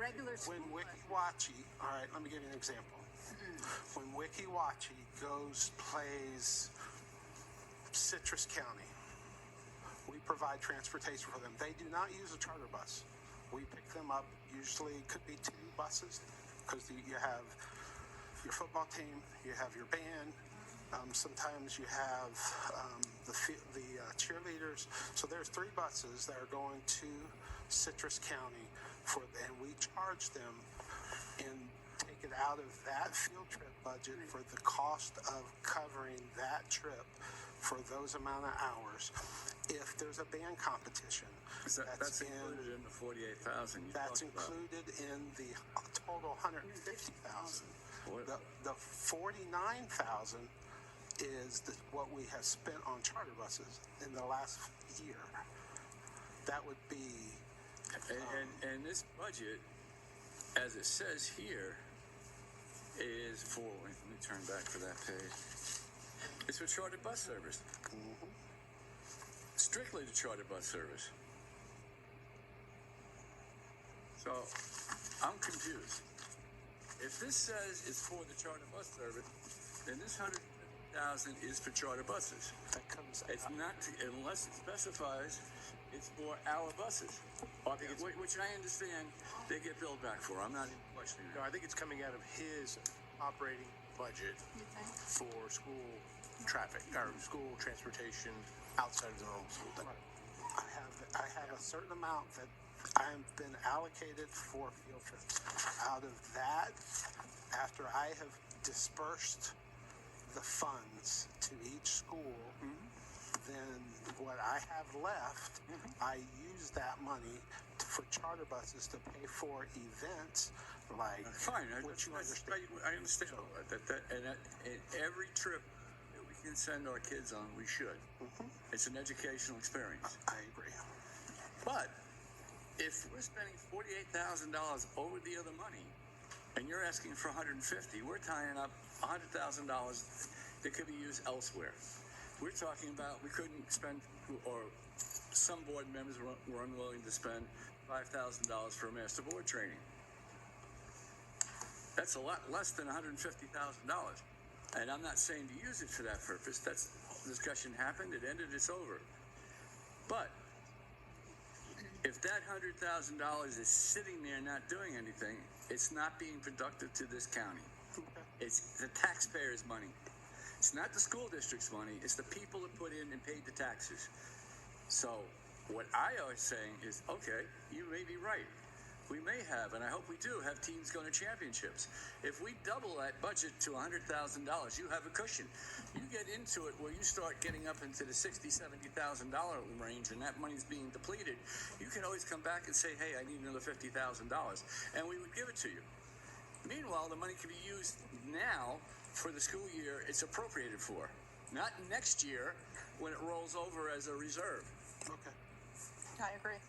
regular school When bus. Wikiwachi, all right, let me give you an example. When Wikiwachi plays Citrus County, we provide transportation for them. They do not use a charter bus. We pick them up, usually it could be 2 buses, because you have your football team, you have your band, sometimes you have the cheerleaders. So there's 3 buses that are going to Citrus County and we charge them and take it out of that field trip budget for the cost of covering that trip for those amount of hours. If there's a band competition, that's included in the 48,000. That's included in the total 150,000. The 49,000 is what we have spent on charter buses in the last year. That would be. And this budget, as it says here, is for. Let me turn back to that page. It's for charter bus service. Mm-hmm. Strictly the charter bus service. So, I'm confused. If this says it's for the charter bus service, then this 150,000 is for charter buses. That comes It's out. not, unless it specifies it's for our buses, which I understand they get billed back for. I'm not even questioning No, that. I think it's coming out of his operating budget for school traffic or school transportation outside of the normal school day. I have a certain amount that I've been allocated for field trips. Out of that, after I have dispersed the funds to each school, then what I have left, I use that money for charter buses to pay for events like. Fine, what you understand. I understand all that. And every trip that we can send our kids on, we should. It's an educational experience. I agree. But if we're spending $48,000 over the other money, and you're asking for $150, we're tying up $100,000 that could be used elsewhere. We're talking about we couldn't spend, or some board members were unwilling to spend $5,000 for master board training. That's a lot less than $150,000. And I'm not saying to use it for that purpose. That's discussion happened. It ended. It's over. But if that $100,000 is sitting there not doing anything, it's not being productive to this county. It's the taxpayers' money. It's not the school district's money. It's the people that put in and paid the taxes. So what I always saying is, okay, you may be right. We may have, and I hope we do, have teams going to championships. If we double that budget to $100,000, you have a cushion. You get into it where you start getting up into the $60,000, $70,000 range, and that money's being depleted. You can always come back and say, hey, I need another $50,000, and we would give it to you. Meanwhile, the money can be used now for the school year it's appropriated for, not next year when it rolls over as a reserve. Okay. I agree.